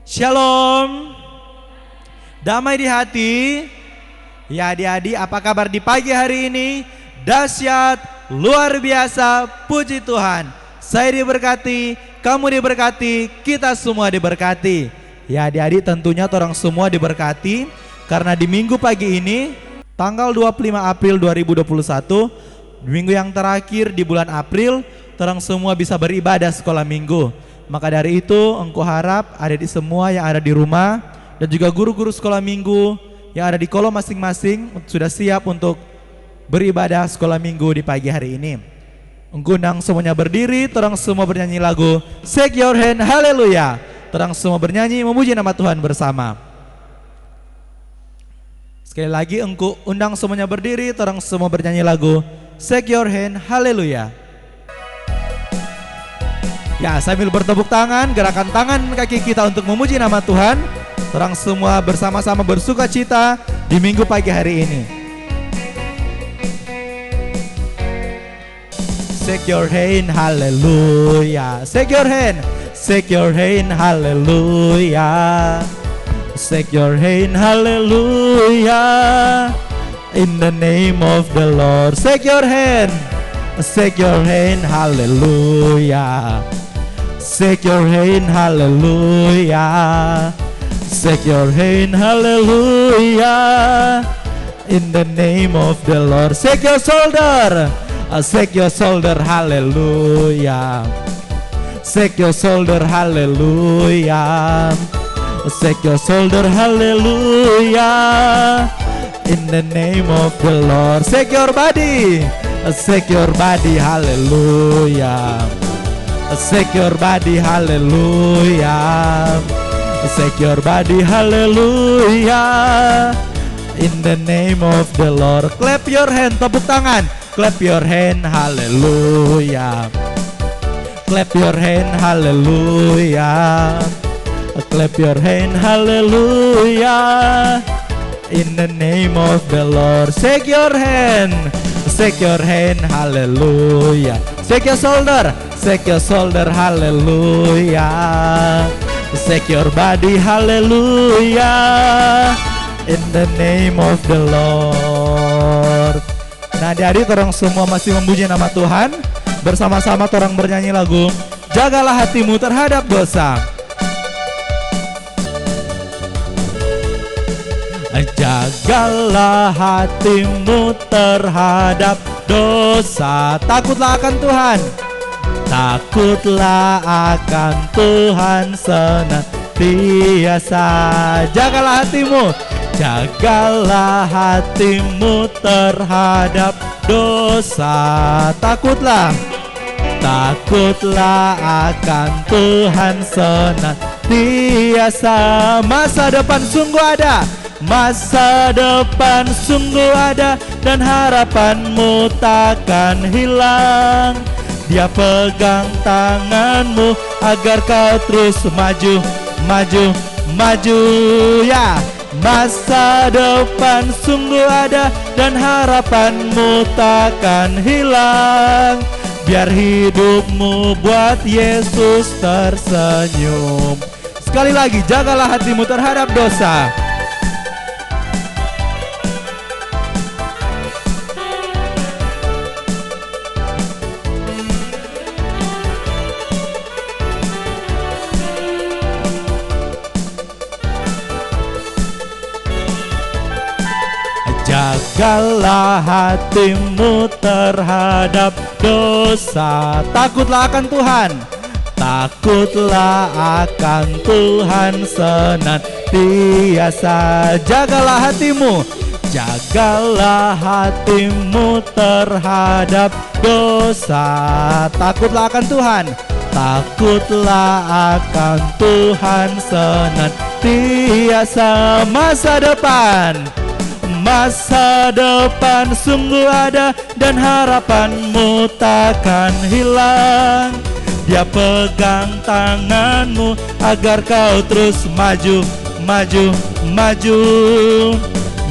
Shalom. Damai di hati. Ya adik-adik, apa kabar di pagi hari ini? Dahsyat, luar biasa, puji Tuhan. Saya diberkati, kamu diberkati, kita semua diberkati. Ya adik-adik, tentunya orang semua diberkati karena di minggu pagi ini tanggal 25 April 2021, minggu yang terakhir di bulan April, orang semua bisa beribadah sekolah minggu. Maka dari itu engkau harap adik-adik semua yang ada di rumah dan juga guru-guru sekolah minggu yang ada di kolom masing-masing sudah siap untuk beribadah sekolah minggu di pagi hari ini. Engkau undang semuanya berdiri, terang semua bernyanyi lagu Shake Your Hand, Haleluya. Terang semua bernyanyi memuji nama Tuhan bersama. Sekali lagi engkau undang semuanya berdiri, terang semua bernyanyi lagu Shake Your Hand, Haleluya. Ya, sambil bertepuk tangan, gerakan tangan kaki kita untuk memuji nama Tuhan. Orang semua bersama-sama bersuka cita di minggu pagi hari ini. Shake your hand, haleluya. Shake your hand, shake your hand, haleluya. Shake your hand, haleluya. In the name of the Lord. Shake your hand, haleluya. Shake your hand, hallelujah. Shake your hand, hallelujah. In the name of the Lord. Shake your shoulder, hallelujah. Shake your shoulder, hallelujah. Shake your shoulder, hallelujah. In the name of the Lord. Shake your body, hallelujah. Shake your body, hallelujah. Shake your body, hallelujah. In the name of the Lord. Clap your hand, tepuk tangan. Clap your hand, hallelujah. Clap your hand, hallelujah. Clap your hand, hallelujah. In the name of the Lord. Shake your hand, hallelujah. Shake your shoulder, hallelujah. Shake your body, hallelujah. In the name of the Lord. Nah, adik-adik orang semua masih memuji nama Tuhan. Bersama-sama orang bernyanyi lagu Jagalah hatimu terhadap dosa. Jagalah hatimu terhadap dosa. Takutlah akan Tuhan. Takutlah akan Tuhan senantiasa. Jagalah hatimu. Jagalah hatimu terhadap dosa. Takutlah. Takutlah akan Tuhan senantiasa. Masa depan sungguh ada. Masa depan sungguh ada dan harapanmu takkan hilang. Dia pegang tanganmu agar kau terus maju, maju, maju. Ya, masa depan sungguh ada dan harapanmu takkan hilang. Biar hidupmu buat Yesus tersenyum. Sekali lagi, jagalah hatimu terhadap dosa. Jagalah hatimu terhadap dosa. Takutlah akan Tuhan. Takutlah akan Tuhan senantiasa. Jagalah hatimu. Jagalah hatimu terhadap dosa. Takutlah akan Tuhan. Takutlah akan Tuhan senantiasa. Masa depan. Masa depan sungguh ada dan harapanmu takkan hilang. Dia pegang tanganmu agar kau terus maju, maju, maju.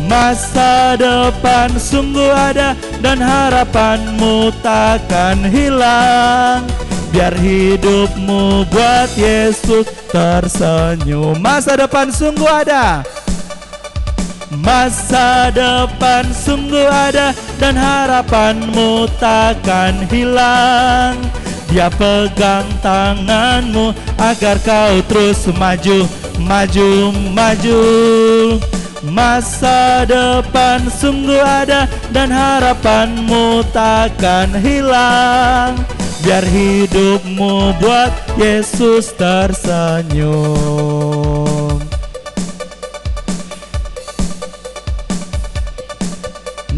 Masa depan sungguh ada dan harapanmu takkan hilang. biar hidupmu buat Yesus tersenyum. Masa depan sungguh ada, masa depan sungguh ada, dan harapanmu takkan hilang. Dia pegang tanganmu agar kau terus maju, maju, maju. Masa depan sungguh ada, dan harapanmu takkan hilang. Biar hidupmu buat Yesus tersenyum.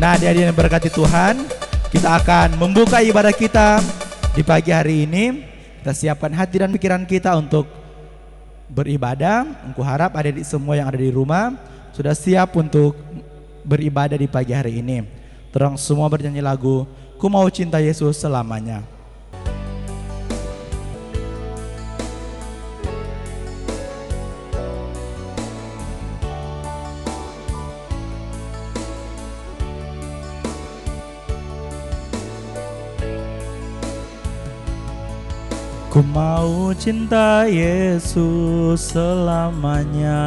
Nah, adik-adik yang berkati Tuhan, kita akan membuka ibadah kita di pagi hari ini. Kita siapkan hati dan pikiran kita untuk beribadah. Aku harap adik-adik semua yang ada di rumah sudah siap untuk beribadah di pagi hari ini. Terang semua bernyanyi lagu Ku Mau Cinta Yesus Selamanya. Ku mau cinta Yesus selamanya.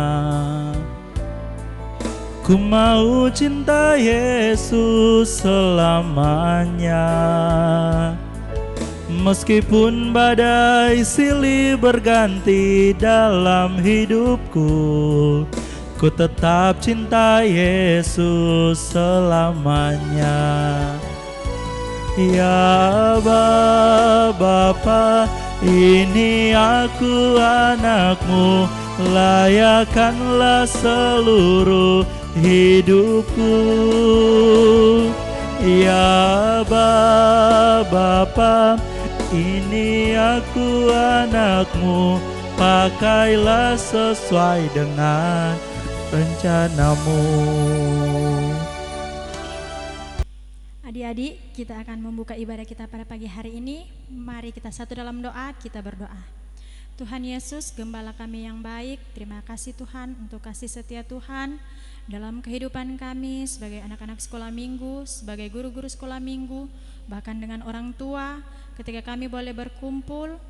Ku mau cinta Yesus selamanya. Meskipun badai silih berganti dalam hidupku, ku tetap cinta Yesus selamanya. Ya Bapa, ini aku anakmu, layakkanlah seluruh hidupku. Ya Bapa, ini aku anakmu, pakailah sesuai dengan rencanamu. Adik-adik, kita akan membuka ibadah kita pada pagi hari ini. Mari kita satu dalam doa, kita berdoa. Tuhan Yesus, Gembala kami yang baik, terima kasih Tuhan untuk kasih setia Tuhan dalam kehidupan kami sebagai anak-anak sekolah minggu, sebagai guru-guru sekolah minggu, bahkan dengan orang tua, ketika kami boleh berkumpul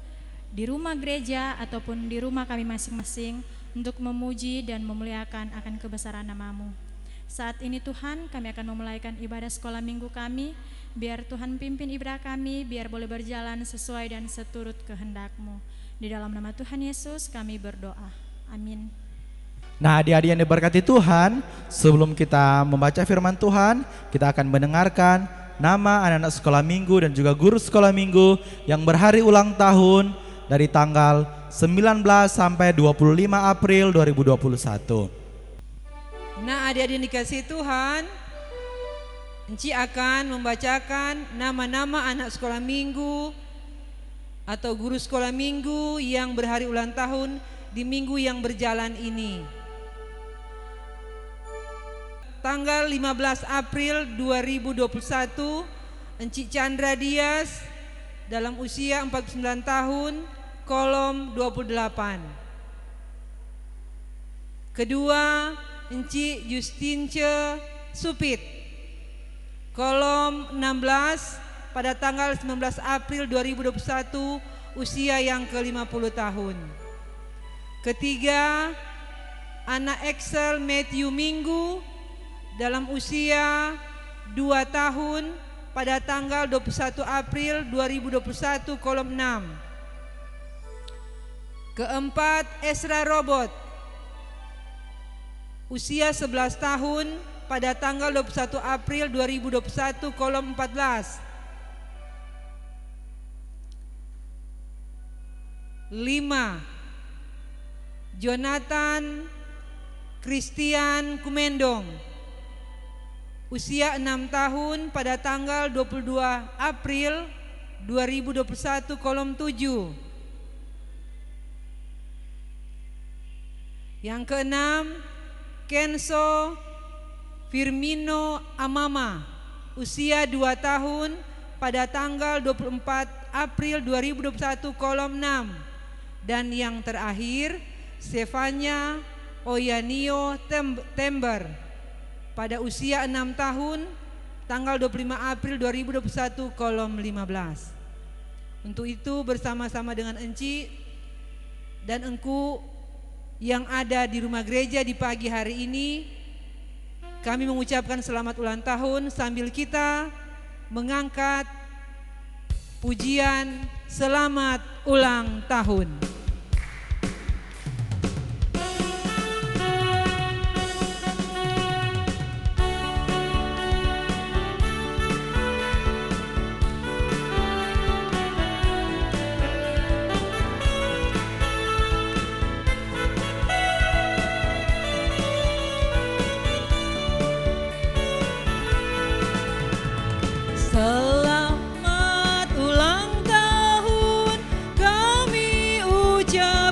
di rumah gereja ataupun di rumah kami masing-masing untuk memuji dan memuliakan akan kebesaran nama-Mu. Saat ini Tuhan, kami akan memulaikan ibadah sekolah minggu kami. Biar Tuhan pimpin ibadah kami, biar boleh berjalan sesuai dan seturut kehendak-Mu. Di dalam nama Tuhan Yesus kami berdoa. Amin. Nah, adik-adik yang diberkati Tuhan, sebelum kita membaca firman Tuhan, kita akan mendengarkan nama anak-anak sekolah minggu dan juga guru sekolah minggu yang berhari ulang tahun dari tanggal 19 sampai 25 April 2021. Nah, adik-adik yang dikasihi Tuhan, Enci akan membacakan nama-nama anak sekolah minggu atau guru sekolah minggu yang berhari ulang tahun di minggu yang berjalan ini. Tanggal 15 April 2021, Enci Chandra Dias dalam usia 49 tahun, kolom 28. Kedua, Enci Justince Supit, kolom 16, pada tanggal 19 April 2021, usia yang ke-50 tahun. Ketiga, anak Excel Matthew Minggu dalam usia 2 tahun pada tanggal 21 April 2021, kolom 6. Keempat, Esra Robot, usia 11 tahun pada tanggal 21 April 2021, kolom 14. 5. Jonathan Christian Kumendong, usia 6 tahun pada tanggal 22 April 2021, kolom 7. Yang keenam, Kenso Firmino Amama, usia 2 tahun pada tanggal 24 April 2021, kolom 6. Dan yang terakhir, Stefania Oyanio Tember pada usia 6 tahun tanggal 25 April 2021, kolom 15. Untuk itu bersama-sama dengan Enci dan Engku yang ada di rumah gereja di pagi hari ini, kami mengucapkan selamat ulang tahun sambil kita mengangkat pujian selamat ulang tahun. Selamat ulang tahun kami ucapkan,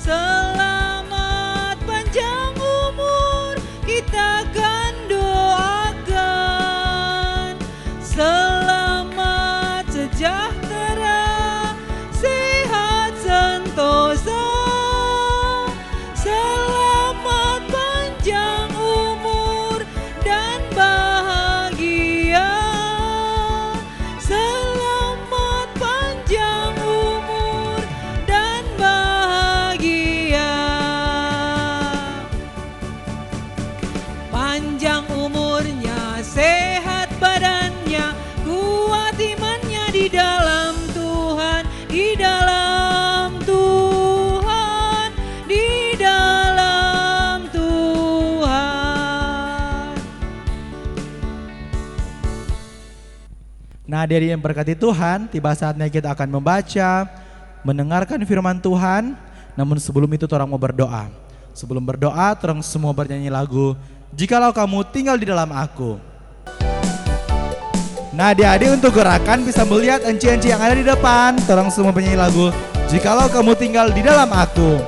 selamat panjang umur kita akan doakan, selamat sejahtera, sehat sentosa, selamat panjang umur dan bahagia, selamat panjang umur dan bahagia. Panjang umurnya, sehat badannya, kuat imannya di dalam Tuhan, di dalam Tuhan, di dalam Tuhan. Nah, dari yang berkati Tuhan, tiba saatnya kita akan membaca, mendengarkan firman Tuhan. Namun sebelum itu orang mau berdoa. Sebelum berdoa, orang semua bernyanyi lagu Jikalau Kamu Tinggal di Dalam Aku. Nah, adik-adik untuk gerakan bisa melihat enci-enci yang ada di depan. Orang semua bernyanyi lagu Jikalau Kamu Tinggal di Dalam Aku.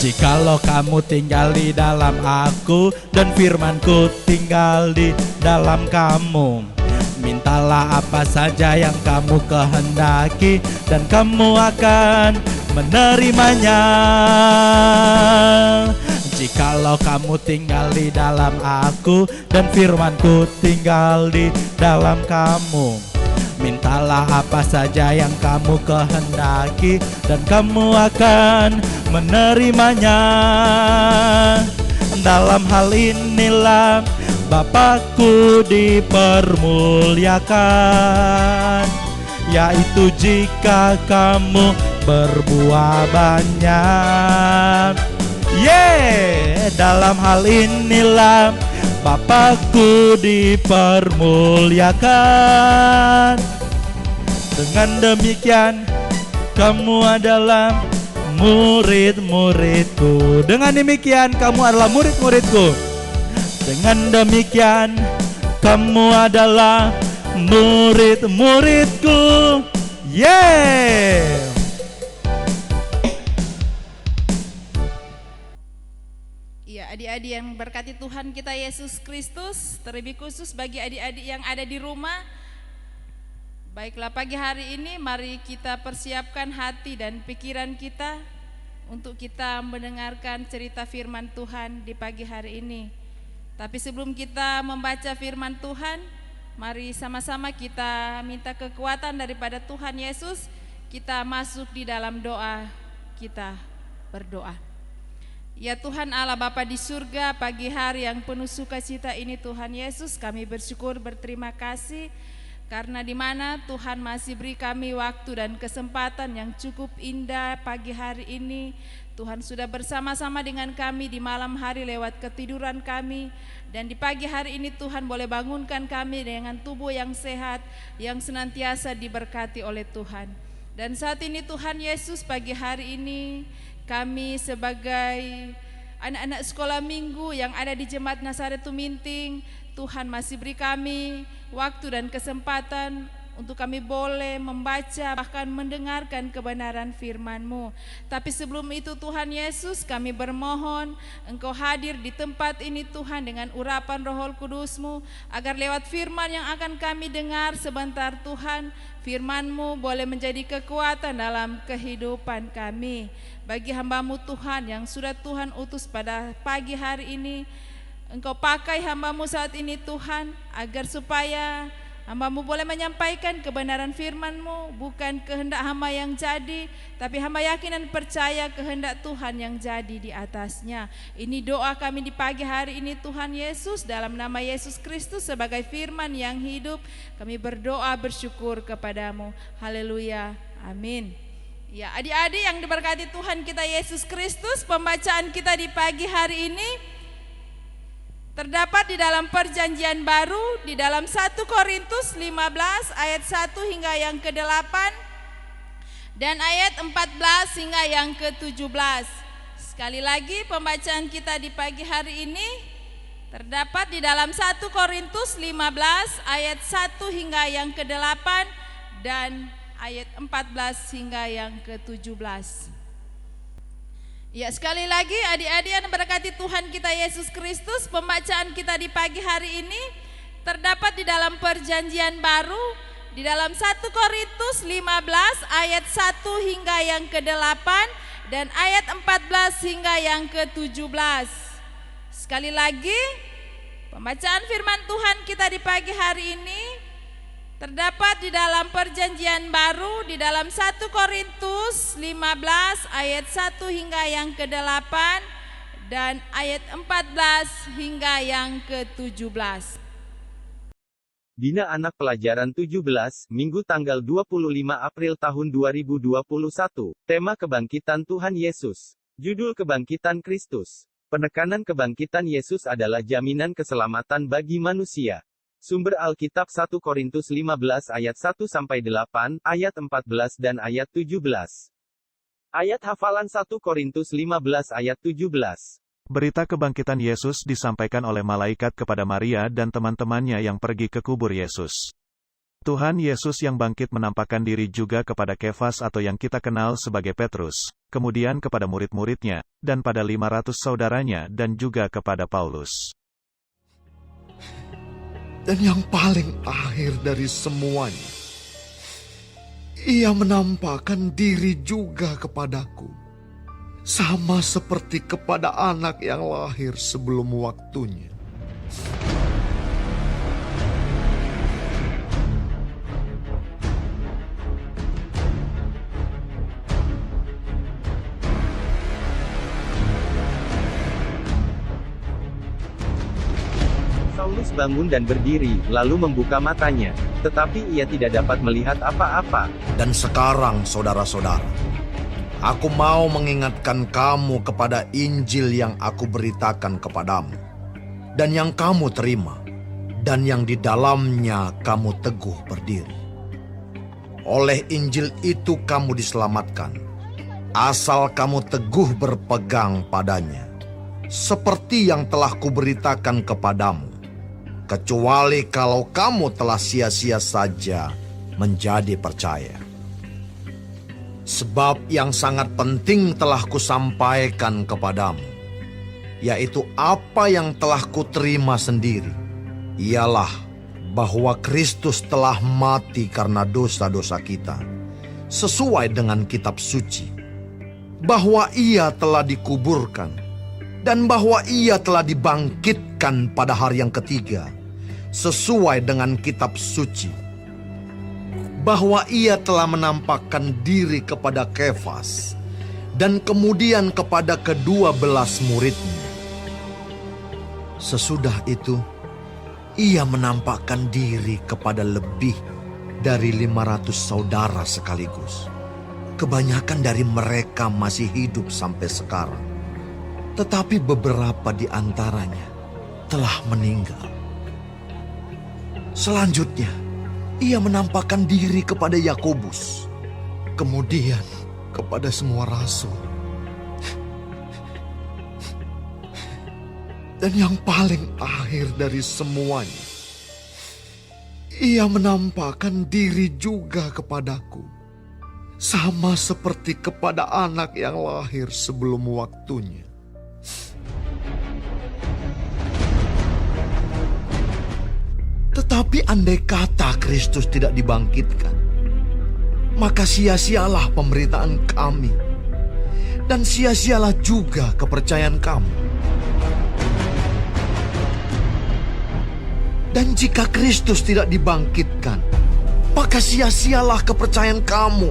Jikalau kamu tinggal di dalam aku dan firmanku tinggal di dalam kamu, mintalah apa saja yang kamu kehendaki dan kamu akan menerimanya. Jikalau kamu tinggal di dalam aku dan firmanku tinggal di dalam kamu, mintalah apa saja yang kamu kehendaki dan kamu akan menerimanya. Dalam hal inilah Bapakku dipermuliakan, yaitu jika kamu berbuah banyak. Dalam hal inilah Bapakku dipermuliakan. Dengan demikian kamu adalah murid-muridku. Dengan demikian kamu adalah murid-muridku. Dengan demikian kamu adalah murid-muridku. Ya, adik-adik yang berkati Tuhan kita Yesus Kristus, terlebih khusus bagi adik-adik yang ada di rumah. Baiklah, pagi hari ini mari kita persiapkan hati dan pikiran kita untuk kita mendengarkan cerita firman Tuhan di pagi hari ini. Tapi sebelum kita membaca firman Tuhan, mari sama-sama kita minta kekuatan daripada Tuhan Yesus. Kita masuk di dalam doa, kita berdoa. Ya Tuhan Allah Bapa di surga, pagi hari yang penuh sukacita ini Tuhan Yesus, kami bersyukur berterima kasih karena di mana Tuhan masih beri kami waktu dan kesempatan yang cukup indah pagi hari ini. Tuhan sudah bersama-sama dengan kami di malam hari lewat ketiduran kami, dan di pagi hari ini Tuhan boleh bangunkan kami dengan tubuh yang sehat, yang senantiasa diberkati oleh Tuhan. Dan saat ini Tuhan Yesus, pagi hari ini kami sebagai anak-anak sekolah minggu yang ada di Jemaat Nazaret Tuminting, Tuhan masih beri kami waktu dan kesempatan untuk kami boleh membaca bahkan mendengarkan kebenaran firman-Mu. Tapi sebelum itu Tuhan Yesus, kami bermohon Engkau hadir di tempat ini Tuhan dengan urapan Roh Kudus-Mu, agar lewat firman yang akan kami dengar sebentar Tuhan, firman-Mu boleh menjadi kekuatan dalam kehidupan kami. Bagi hamba-Mu Tuhan yang sudah Tuhan utus pada pagi hari ini, Engkau pakai hamba-Mu saat ini Tuhan, agar supaya hamba-Mu boleh menyampaikan kebenaran firman-Mu, bukan kehendak hamba yang jadi, tapi hamba yakin dan percaya kehendak Tuhan yang jadi di atasnya. Ini doa kami di pagi hari ini Tuhan Yesus, dalam nama Yesus Kristus sebagai firman yang hidup, kami berdoa bersyukur kepadamu. Haleluya, amin. Ya, adik-adik yang diberkati Tuhan kita Yesus Kristus, pembacaan kita di pagi hari ini terdapat di dalam perjanjian baru di dalam 1 Korintus 15 ayat 1 hingga yang ke-8 dan ayat 14 hingga yang ke-17. Sekali lagi pembacaan kita di pagi hari ini terdapat di dalam 1 Korintus 15 ayat 1 hingga yang ke-8 dan ayat 14 hingga yang ke-17. Ya, sekali lagi adik-adik yang berkati Tuhan kita Yesus Kristus, pembacaan kita di pagi hari ini terdapat di dalam perjanjian baru di dalam 1 Korintus 15 ayat 1 hingga yang ke-8 dan ayat 14 hingga yang ke-17. Sekali lagi pembacaan firman Tuhan kita di pagi hari ini terdapat di dalam perjanjian baru di dalam 1 Korintus 15 ayat 1 hingga yang ke-8 dan ayat 14 hingga yang ke-17. Bina Anak Pelajaran 17, Minggu tanggal 25 April tahun 2021. Tema Kebangkitan Tuhan Yesus. Judul Kebangkitan Kristus. Penekanan kebangkitan Yesus adalah jaminan keselamatan bagi manusia. Sumber Alkitab 1 Korintus 15 ayat 1-8, ayat 14 dan ayat 17. Ayat hafalan 1 Korintus 15 ayat 17. Berita kebangkitan Yesus disampaikan oleh malaikat kepada Maria dan teman-temannya yang pergi ke kubur Yesus. Tuhan Yesus yang bangkit menampakkan diri juga kepada Kefas atau yang kita kenal sebagai Petrus, kemudian kepada murid-muridnya, dan pada 500 saudaranya dan juga kepada Paulus. Dan yang paling akhir dari semuanya, Ia menampakkan diri juga kepadaku, sama seperti kepada anak yang lahir sebelum waktunya. Paulus bangun dan berdiri, lalu membuka matanya. Tetapi ia tidak dapat melihat apa-apa. Dan sekarang, saudara-saudara, aku mau mengingatkan kamu kepada Injil yang aku beritakan kepadamu, dan yang kamu terima, dan yang di dalamnya kamu teguh berdiri. Oleh Injil itu kamu diselamatkan, asal kamu teguh berpegang padanya, seperti yang telah kuberitakan kepadamu. Kecuali kalau kamu telah sia-sia saja menjadi percaya. Sebab yang sangat penting telah kusampaikan kepadamu, yaitu apa yang telah kuterima sendiri, ialah bahwa Kristus telah mati karena dosa-dosa kita, sesuai dengan kitab suci, bahwa Ia telah dikuburkan, dan bahwa Ia telah dibangkitkan pada hari yang ketiga, sesuai dengan kitab suci, bahwa Ia telah menampakkan diri kepada Kefas, dan kemudian kepada ke-12 muridnya. Sesudah itu, Ia menampakkan diri kepada lebih dari 500 saudara sekaligus. Kebanyakan dari mereka masih hidup sampai sekarang, tetapi beberapa di antaranya telah meninggal. Selanjutnya, Ia menampakkan diri kepada Yakobus, kemudian kepada semua rasul. Dan yang paling akhir dari semuanya, Ia menampakkan diri juga kepadaku, sama seperti kepada anak yang lahir sebelum waktunya. Tetapi andai kata Kristus tidak dibangkitkan, maka sia-sialah pemberitaan kami, dan sia-sialah juga kepercayaan kamu. Dan jika Kristus tidak dibangkitkan, maka sia-sialah kepercayaan kamu,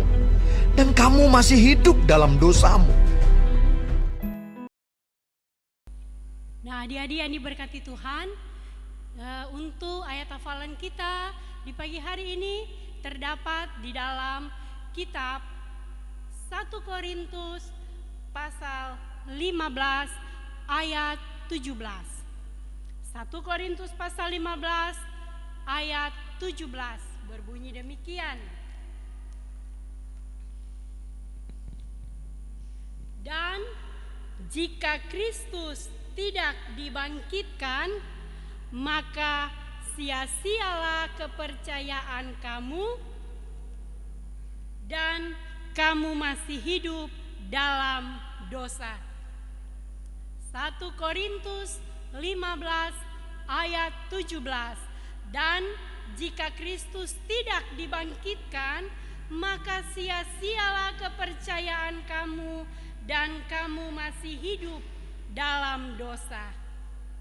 dan kamu masih hidup dalam dosamu. Nah, adik-adik yang diberkati Tuhan, untuk ayat hafalan kita di pagi hari ini terdapat di dalam kitab 1 Korintus pasal 15 ayat 17. 1 Korintus pasal 15 ayat 17 berbunyi demikian. Dan jika Kristus tidak dibangkitkan, maka sia-sialah kepercayaan kamu dan kamu masih hidup dalam dosa. 1 Korintus 15 ayat 17. Dan jika Kristus tidak dibangkitkan, maka sia-sialah kepercayaan kamu dan kamu masih hidup dalam dosa.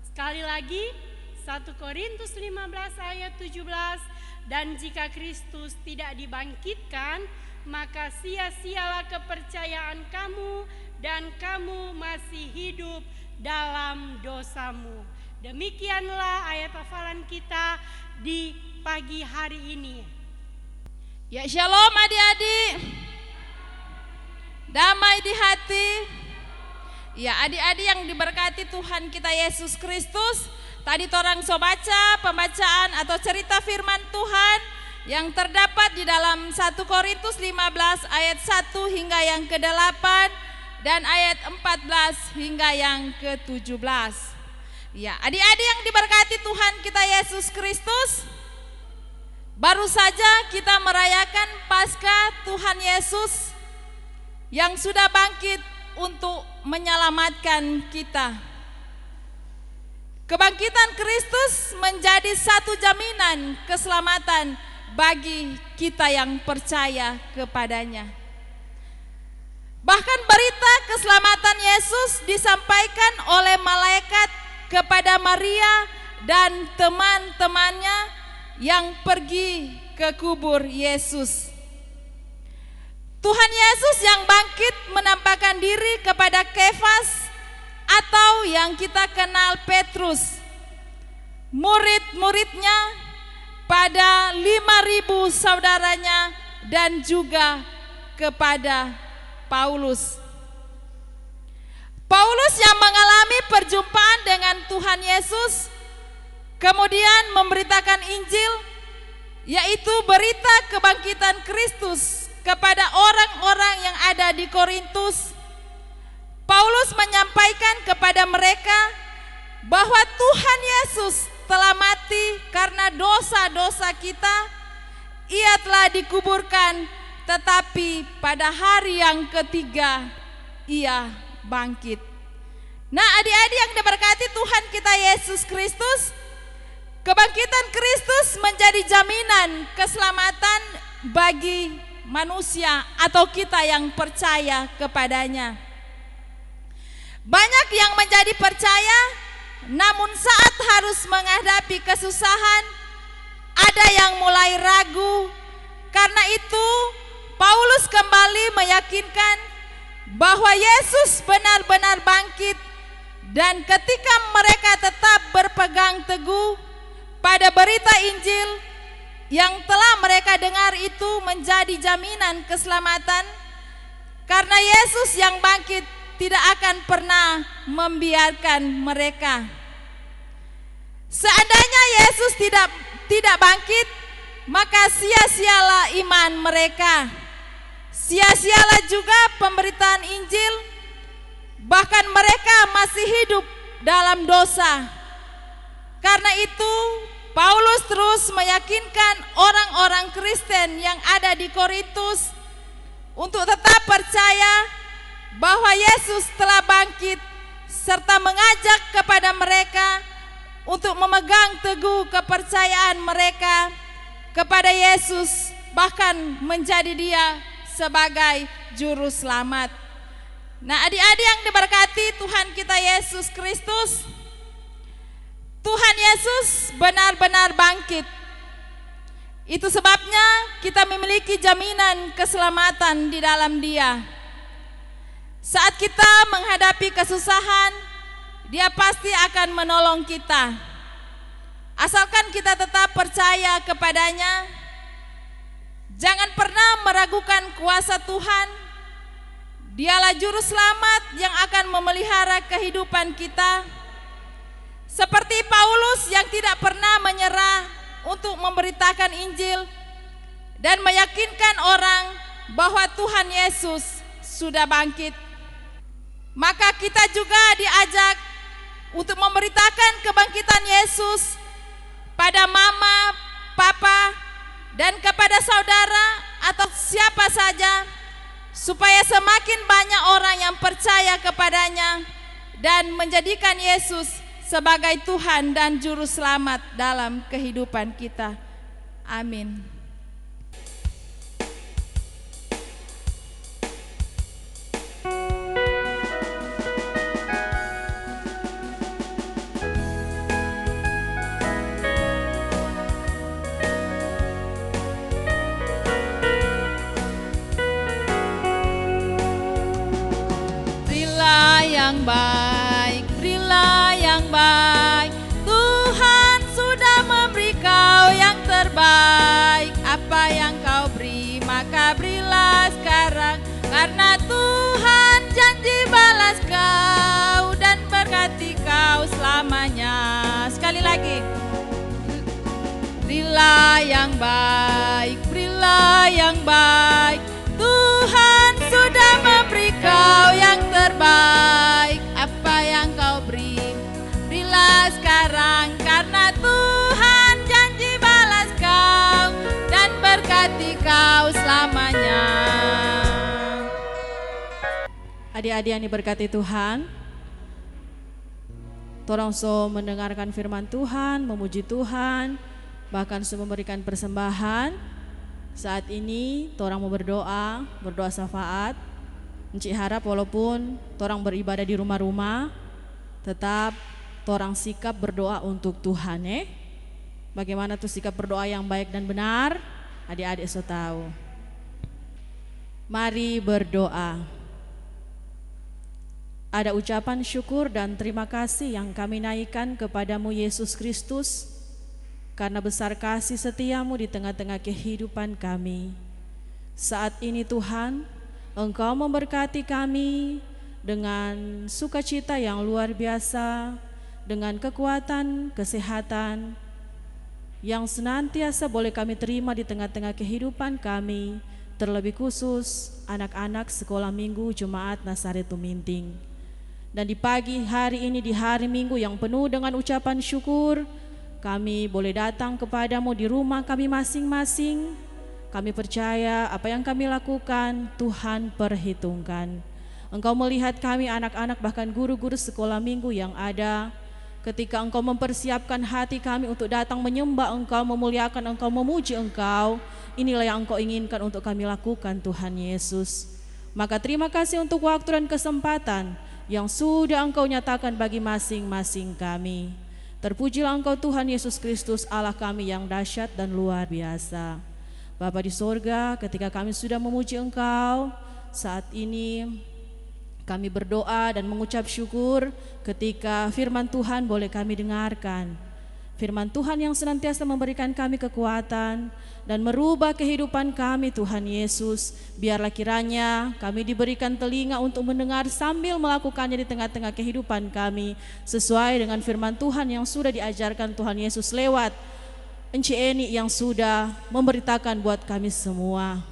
Sekali lagi, 1 Korintus 15 ayat 17. Dan jika Kristus tidak dibangkitkan, maka sia-sialah kepercayaan kamu dan kamu masih hidup dalam dosamu. Demikianlah ayat hafalan kita di pagi hari ini. Ya, shalom adik-adik. Damai di hati. Ya, adik-adik yang diberkati Tuhan kita Yesus Kristus. Tadi torang so baca pembacaan atau cerita firman Tuhan yang terdapat di dalam 1 Korintus 15 ayat 1 hingga yang ke-8 dan ayat 14 hingga yang ke-17. Ya, adik-adik yang diberkati Tuhan kita Yesus Kristus, baru saja kita merayakan Paskah Tuhan Yesus yang sudah bangkit untuk menyelamatkan kita. Kebangkitan Kristus menjadi satu jaminan keselamatan bagi kita yang percaya kepadanya. Bahkan berita keselamatan Yesus disampaikan oleh malaikat kepada Maria dan teman-temannya yang pergi ke kubur Yesus. Tuhan Yesus yang bangkit menampakkan diri kepada Kefas atau yang kita kenal Petrus, murid-muridnya, pada 5.000 saudaranya dan juga kepada Paulus. Paulus yang mengalami perjumpaan dengan Tuhan Yesus, kemudian memberitakan Injil, yaitu berita kebangkitan Kristus kepada orang-orang yang ada di Korintus. Paulus menyampaikan kepada mereka bahwa Tuhan Yesus telah mati karena dosa-dosa kita. Ia telah dikuburkan, tetapi pada hari yang ketiga ia bangkit. Nah, adik-adik yang diberkati Tuhan kita Yesus Kristus, kebangkitan Kristus menjadi jaminan keselamatan bagi manusia atau kita yang percaya kepadanya. Banyak yang menjadi percaya, namun saat harus menghadapi kesusahan, ada yang mulai ragu. Karena itu Paulus kembali meyakinkan bahwa Yesus benar-benar bangkit, dan ketika mereka tetap berpegang teguh pada berita Injil yang telah mereka dengar, itu menjadi jaminan keselamatan, karena Yesus yang bangkit tidak akan pernah membiarkan mereka. Seandainya Yesus tidak bangkit, maka sia-sialah iman mereka. Sia-sialah juga pemberitaan Injil, bahkan mereka masih hidup dalam dosa. Karena itu Paulus terus meyakinkan orang-orang Kristen yang ada di Korintus untuk tetap percaya bahwa Yesus telah bangkit, serta mengajak kepada mereka untuk memegang teguh kepercayaan mereka kepada Yesus, bahkan menjadi Dia sebagai juru selamat. Nah, adik-adik yang diberkati Tuhan kita Yesus Kristus, Tuhan Yesus benar-benar bangkit. Itu sebabnya kita memiliki jaminan keselamatan di dalam Dia. Saat kita menghadapi kesusahan, Dia pasti akan menolong kita. Asalkan kita tetap percaya kepadanya, jangan pernah meragukan kuasa Tuhan. Dialah juru selamat yang akan memelihara kehidupan kita. Seperti Paulus yang tidak pernah menyerah untuk memberitakan Injil dan meyakinkan orang bahwa Tuhan Yesus sudah bangkit. Maka kita juga diajak untuk memberitakan kebangkitan Yesus pada mama, papa, dan kepada saudara atau siapa saja, supaya semakin banyak orang yang percaya kepadanya dan menjadikan Yesus sebagai Tuhan dan Juru Selamat dalam kehidupan kita. Amin. Berilah yang baik, berilah yang baik. Tuhan sudah memberi kau yang terbaik. Apa yang kau beri, maka berilah sekarang. Karena Tuhan janji balas kau dan berkati kau selamanya. Sekali lagi. Berilah yang baik, berilah yang baik. Tuhan sudah memberi kau yang terbaik. Apa yang kau beri, berilah sekarang. Karena Tuhan janji balas kau dan berkati kau selamanya. Adik-adik yang diberkati Tuhan, torang so mendengarkan firman Tuhan, memuji Tuhan, bahkan so memberikan persembahan. Saat ini torang mau berdoa syafaat. Encik harap walaupun torang beribadah di rumah-rumah, tetap torang sikap berdoa untuk Tuhan. Bagaimana tuh sikap berdoa yang baik dan benar? Adik-adik so tahu. Mari berdoa. Ada ucapan syukur dan terima kasih yang kami naikkan kepadamu Yesus Kristus, karena besar kasih setiamu di tengah-tengah kehidupan kami. Saat ini Tuhan, Engkau memberkati kami dengan sukacita yang luar biasa, dengan kekuatan, kesehatan yang senantiasa boleh kami terima di tengah-tengah kehidupan kami, terlebih khusus anak-anak sekolah minggu Jemaat Nazaret Tuminting. Dan di pagi hari ini, di hari Minggu yang penuh dengan ucapan syukur, kami boleh datang kepadamu di rumah kami masing-masing. Kami percaya apa yang kami lakukan Tuhan perhitungkan. Engkau melihat kami anak-anak bahkan guru-guru sekolah minggu yang ada. Ketika Engkau mempersiapkan hati kami untuk datang menyembah Engkau, memuliakan Engkau, memuji Engkau, inilah yang Engkau inginkan untuk kami lakukan Tuhan Yesus. Maka terima kasih untuk waktu dan kesempatan yang sudah Engkau nyatakan bagi masing-masing kami. Terpujilah Engkau Tuhan Yesus Kristus, Allah kami yang dahsyat dan luar biasa. Bapa di sorga, ketika kami sudah memuji Engkau, saat ini kami berdoa dan mengucap syukur ketika firman Tuhan boleh kami dengarkan. Firman Tuhan yang senantiasa memberikan kami kekuatan dan merubah kehidupan kami Tuhan Yesus. Biarlah kiranya kami diberikan telinga untuk mendengar sambil melakukannya di tengah-tengah kehidupan kami, sesuai dengan firman Tuhan yang sudah diajarkan Tuhan Yesus lewat Encik Eni yang sudah memberitakan buat kami semua.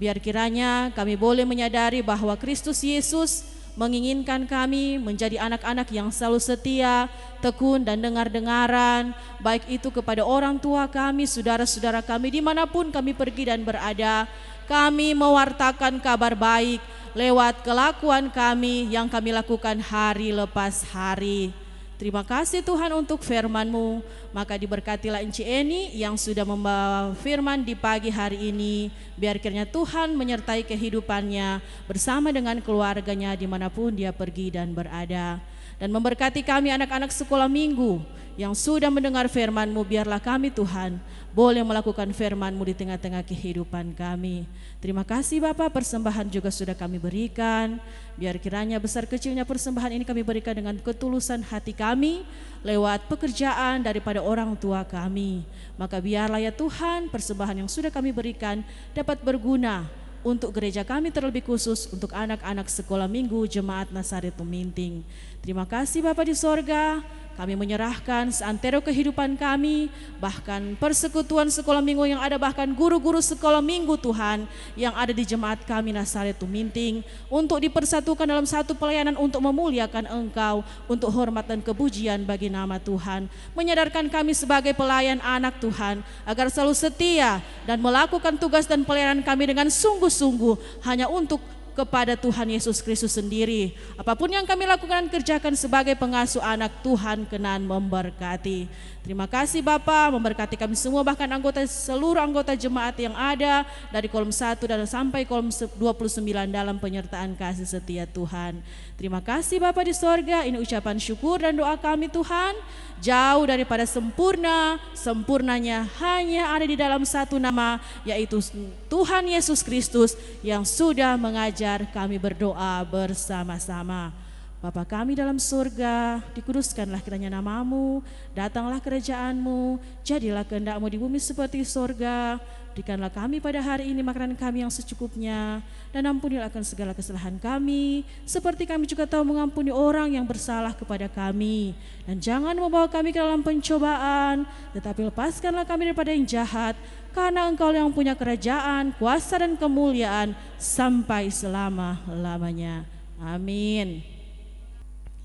Biar kiranya kami boleh menyadari bahwa Kristus Yesus menginginkan kami menjadi anak-anak yang selalu setia, tekun dan dengar-dengaran, baik itu kepada orang tua kami, saudara-saudara kami, dimanapun kami pergi dan berada. Kami mewartakan kabar baik lewat kelakuan kami yang kami lakukan hari lepas hari. Terima kasih Tuhan untuk firman-Mu. Maka diberkatilah Encik Eni yang sudah membawa firman di pagi hari ini. Biar kiranya Tuhan menyertai kehidupannya bersama dengan keluarganya dimanapun dia pergi dan berada. Dan memberkati kami anak-anak sekolah minggu yang sudah mendengar firman-Mu, biarlah kami Tuhan boleh melakukan firman-Mu di tengah-tengah kehidupan kami. Terima kasih Bapa, persembahan juga sudah kami berikan. Biar kiranya besar kecilnya persembahan ini kami berikan dengan ketulusan hati kami lewat pekerjaan daripada orang tua kami. Maka biarlah ya Tuhan persembahan yang sudah kami berikan dapat berguna untuk gereja kami, terlebih khusus untuk anak-anak sekolah minggu Jemaat Nazaret Tuminting. Terima kasih Bapa di sorga, kami menyerahkan seantero kehidupan kami, bahkan persekutuan sekolah minggu yang ada, bahkan guru-guru sekolah minggu Tuhan yang ada di jemaat kami Nazaret Tuminting, untuk dipersatukan dalam satu pelayanan untuk memuliakan Engkau, untuk hormat dan kepujian bagi nama Tuhan. Menyadarkan kami sebagai pelayan anak Tuhan, agar selalu setia dan melakukan tugas dan pelayanan kami dengan sungguh-sungguh hanya untuk kepada Tuhan Yesus Kristus sendiri. Apapun yang kami lakukan, kerjakan sebagai pengasuh anak Tuhan, kenan memberkati. Terima kasih Bapa, memberkati kami semua, bahkan seluruh anggota jemaat yang ada dari kolom 1 dan sampai kolom 29 dalam penyertaan kasih setia Tuhan. Terima kasih Bapa di sorga, ini ucapan syukur dan doa kami Tuhan. Jauh daripada sempurna, sempurnanya hanya ada di dalam satu nama, yaitu Tuhan Yesus Kristus yang sudah mengajar kami berdoa bersama-sama. Bapa kami dalam surga, dikuduskanlah kiranya nama-Mu, datanglah kerajaan-Mu, jadilah kehendak-Mu di bumi seperti surga. Berikanlah kami pada hari ini makanan kami yang secukupnya, dan ampunilah akan segala kesalahan kami, seperti kami juga tahu mengampuni orang yang bersalah kepada kami. Dan jangan membawa kami ke dalam pencobaan, tetapi lepaskanlah kami daripada yang jahat, karena Engkau yang punya kerajaan, kuasa dan kemuliaan sampai selama-lamanya. Amin.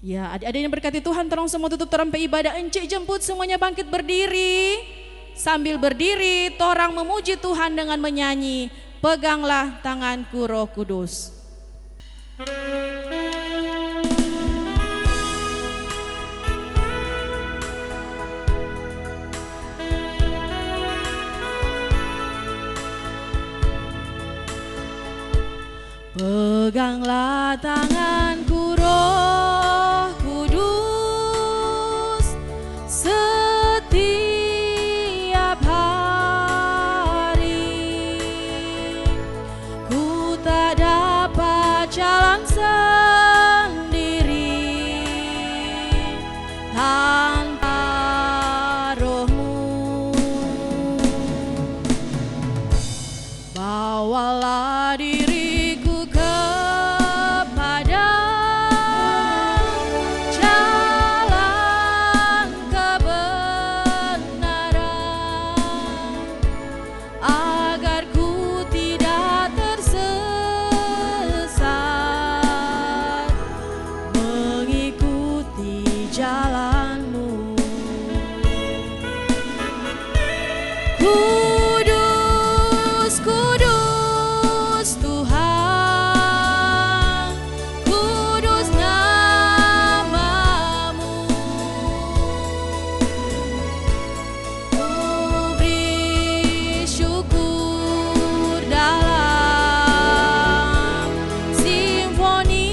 Ya, adik-adik yang berkati Tuhan, tolong semua tutup terampai ibadah. Encik jemput semuanya bangkit berdiri. Sambil berdiri, torang memuji Tuhan dengan menyanyi, peganglah tanganku Roh Kudus. Peganglah tanganku Roh Kudus, setiap hari ku tak dapat jalan sendiri tanpa Roh-Mu. Bawalah diriku kepada jalan kebenaran, agar ku tidak tersesat mengikuti jalan-Mu. Kudus, kudus Tuhan, kudus nama-Mu. Ku beri syukur dalam simfoni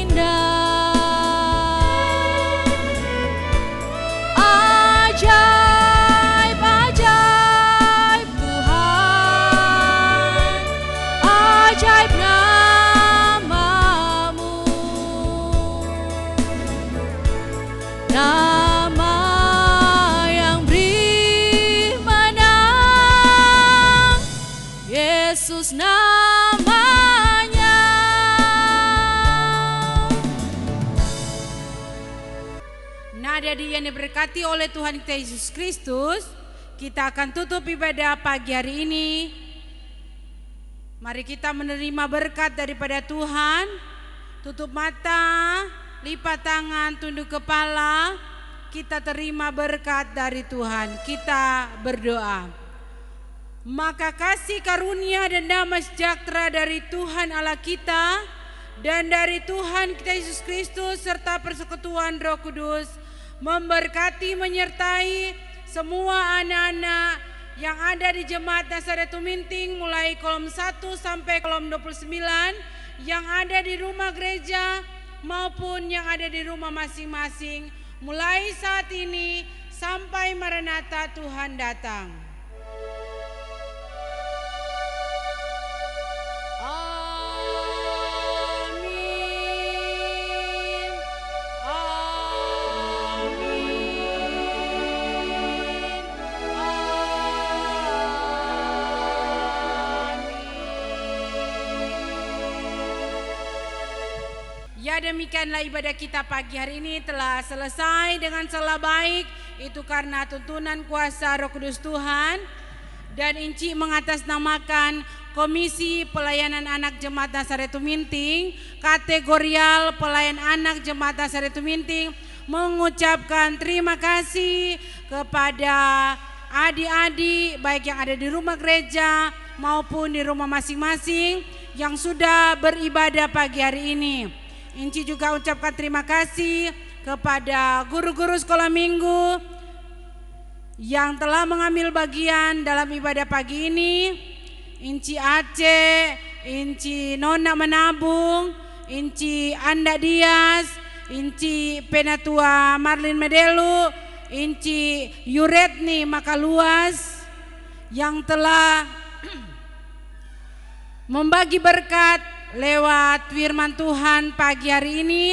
indah. Ajaib, ajaib Tuhan, ajaib nama-Mu. Nama yang beri menang, Yesus namanya. Nah, adik-adik yang diberkati oleh Tuhan kita Yesus Kristus, kita akan tutup ibadah pagi hari ini. Mari kita menerima berkat daripada Tuhan. Tutup mata, lipat tangan, tunduk kepala. Kita terima berkat dari Tuhan. Kita berdoa. Maka kasih karunia dan damai sejahtera dari Tuhan Allah kita dan dari Tuhan kita Yesus Kristus serta persekutuan Roh Kudus memberkati, menyertai semua anak-anak yang ada di Jemaat Nazaret Tuminting mulai kolom 1 sampai kolom 29, yang ada di rumah gereja maupun yang ada di rumah masing-masing, mulai saat ini sampai Maranatha Tuhan datang. Ya, demikianlah ibadah kita pagi hari ini telah selesai dengan sela baik. Itu karena tuntunan kuasa Roh Kudus Tuhan. Dan Inci mengatasnamakan Komisi Pelayanan Anak Jemaat Nazaretum Minting, kategorial pelayan anak Jemaat Nazaretum Minting, mengucapkan terima kasih kepada adik-adik baik yang ada di rumah gereja maupun di rumah masing-masing yang sudah beribadah pagi hari ini. Inci juga ucapkan terima kasih kepada guru-guru sekolah minggu yang telah mengambil bagian dalam ibadah pagi ini. Inci Aceh, Inci Nona Menabung, Inci Anda Dias, Inci Penatua Marlin Medelu, Inci Yuretni Makaluas yang telah membagi berkat lewat firman Tuhan pagi hari ini.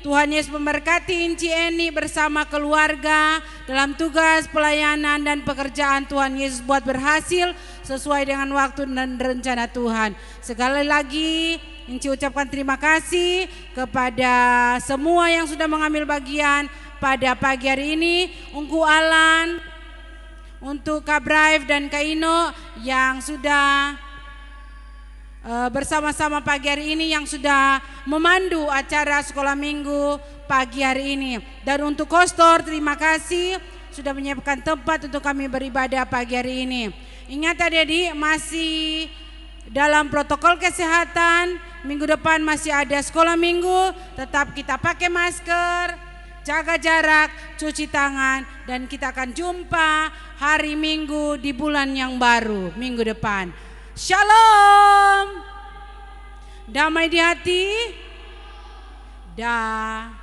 Tuhan Yesus memberkati Inci Eni bersama keluarga dalam tugas pelayanan dan pekerjaan Tuhan Yesus buat berhasil sesuai dengan waktu dan rencana Tuhan. Sekali lagi Inci ucapkan terima kasih kepada semua yang sudah mengambil bagian pada pagi hari ini. Ungku Alan, untuk Kak Braif dan Kak Ino yang sudah bersama-sama pagi hari ini, yang sudah memandu acara sekolah minggu pagi hari ini. Dan untuk Kostor, terima kasih sudah menyiapkan tempat untuk kami beribadah pagi hari ini. Ingat adik-adik, masih dalam protokol kesehatan. Minggu depan masih ada sekolah minggu. Tetap kita pakai masker, jaga jarak, cuci tangan, dan kita akan jumpa hari Minggu di bulan yang baru minggu depan. Shalom, damai di hati, dah.